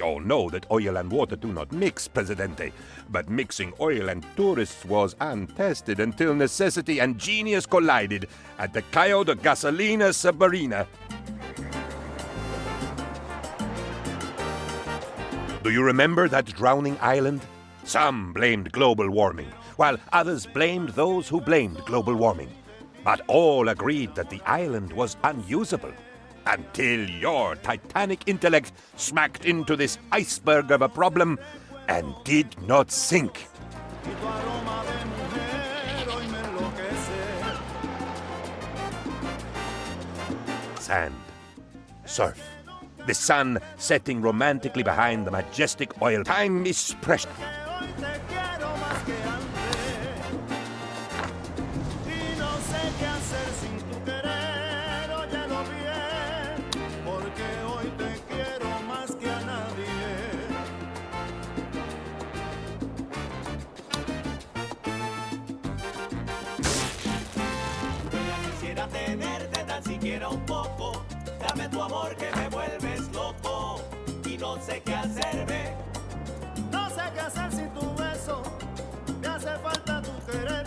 all know that oil and water do not mix, Presidente. But mixing oil and tourists was untested until necessity and genius collided at the Cayo de Gasolina Submarina. Do you remember that drowning island? Some blamed global warming, while others blamed those who blamed global warming. But all agreed that the island was unusable. Until your titanic intellect smacked into this iceberg of a problem and did not sink. Sand, surf, the sun setting romantically behind the majestic oil. Time is precious. Tenerte tan siquiera un poco, dame tu amor que me vuelves loco y no sé qué hacerme. No sé qué hacer sin tu beso, me hace falta tu querer.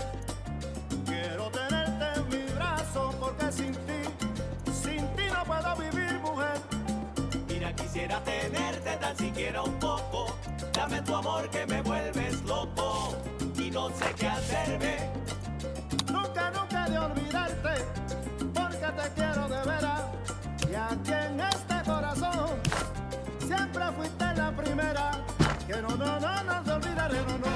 Quiero tenerte en mi brazo porque sin ti no puedo vivir, mujer. Mira, quisiera tenerte tan siquiera un poco, dame tu amor que me vuelves loco y no sé qué hacerme. Nunca de olvidarte, porque te quiero de veras. Y aquí en este corazón, siempre fuiste la primera. Que no te olvidaré, no.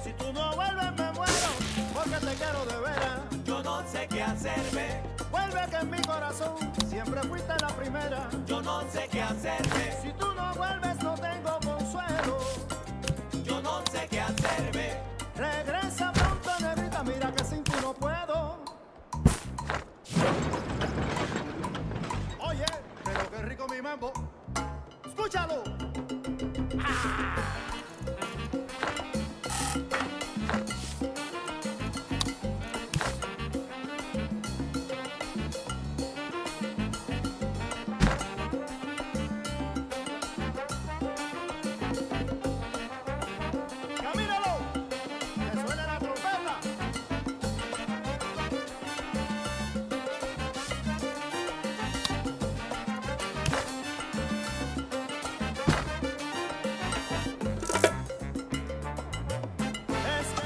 Si tú no vuelves me muero, porque te quiero de veras. Yo no sé qué hacerme. Vuelve que en mi corazón siempre fuiste la primera. Yo no sé qué hacerme. Si tú no vuelves no tengo consuelo. Yo no sé qué hacerme. Regresa pronto, negrita, mira que sin ti no puedo. Oye, pero qué rico mi mambo. Escúchalo. ¡Ah!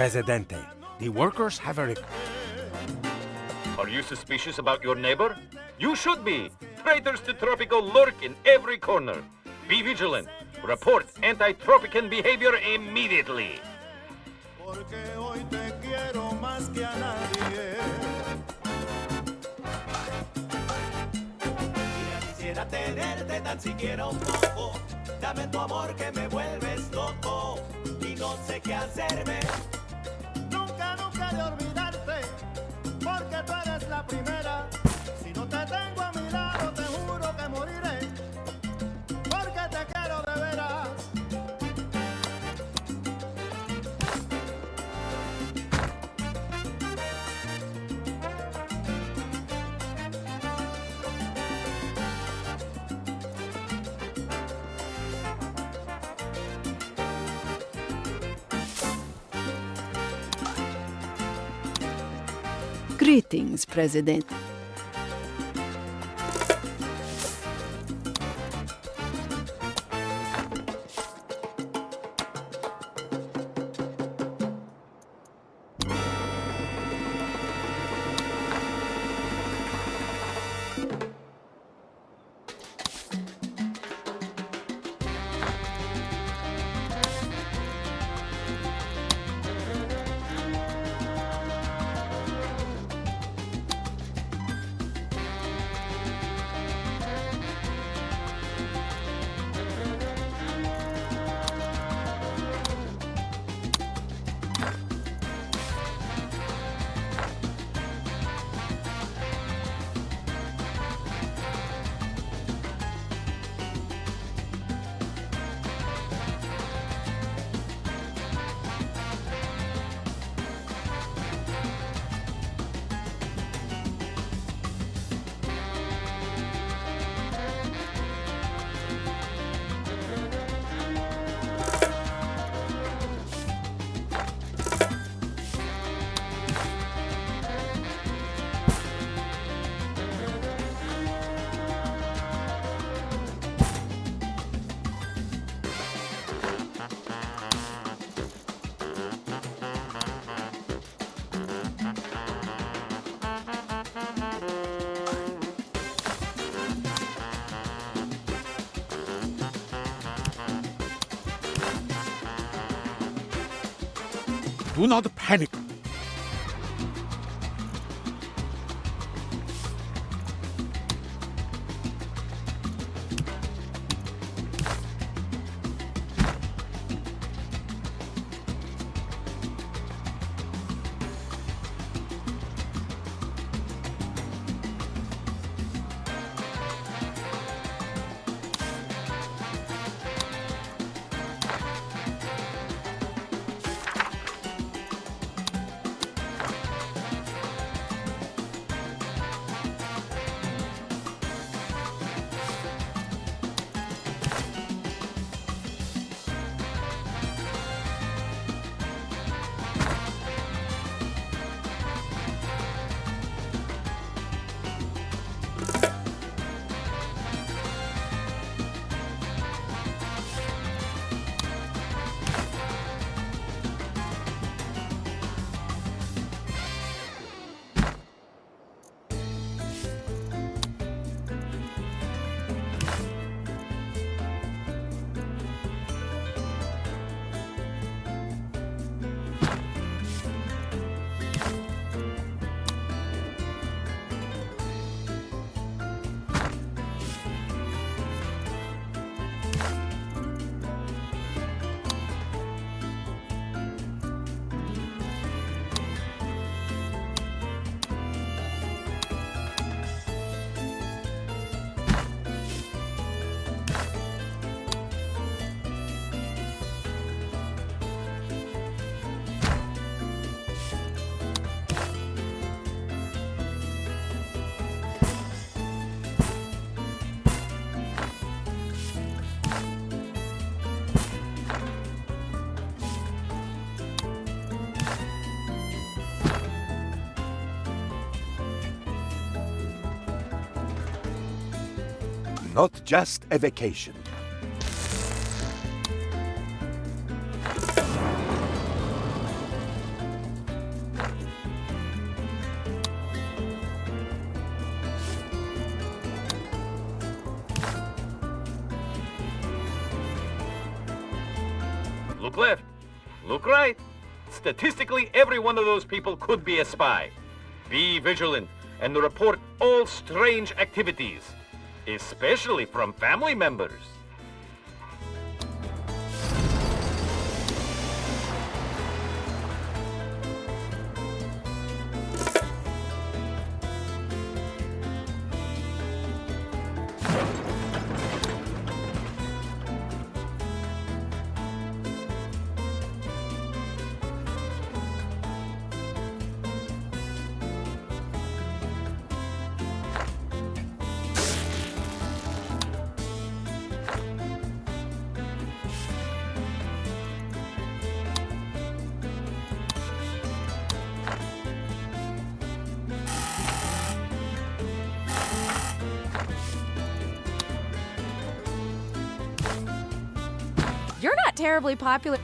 Presidente, the workers have a Are you suspicious about your neighbor? You should be. Traitors to Tropico lurk in every corner. Be vigilant. Report anti-Tropican behavior immediately. Porque hoy te quiero más que a nadie. Mira, quisiera tenerte tan siquiera un poco. Dame tu amor que me vuelves loco y no sé qué hacerme. Nunca de olvidarte, porque tú eres la primera. Si no te tengo a mi lado, te juro que moriré, porque te quiero de veras. Greetings, President. Do not panic. Not just a vacation. Look left. Look right. Statistically, every one of those people could be a spy. Be vigilant and report all strange activities, especially from family members. You're not terribly popular.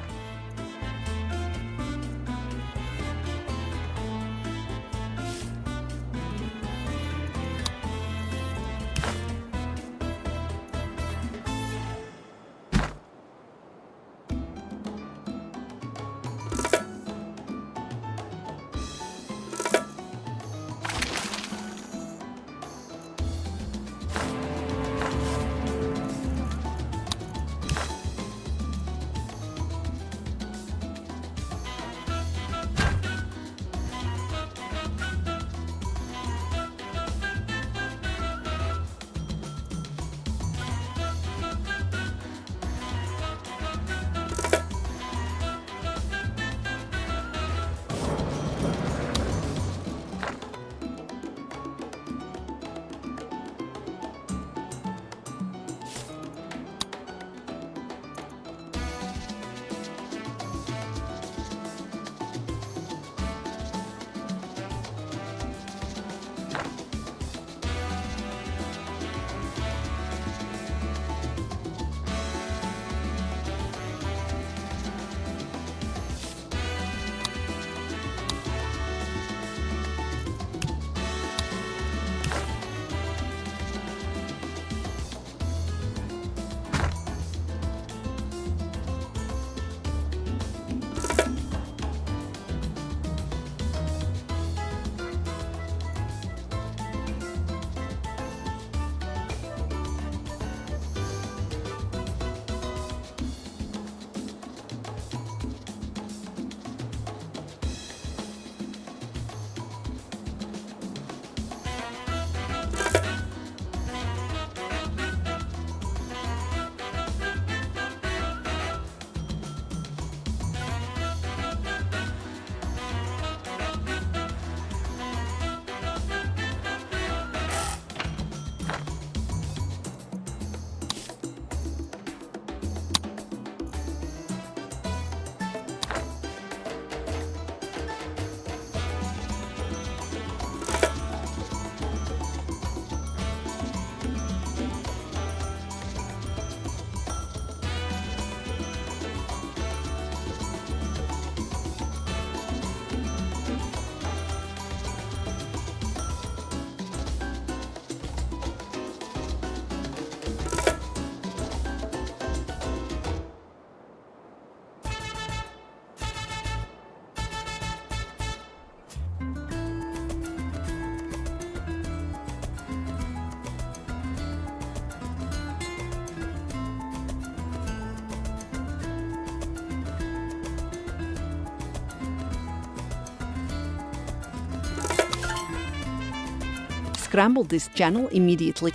Scramble this channel immediately.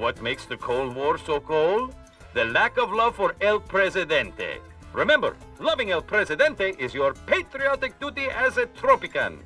What makes the Cold War so cold? The lack of love for El Presidente. Remember, loving El Presidente is your patriotic duty as a Tropican.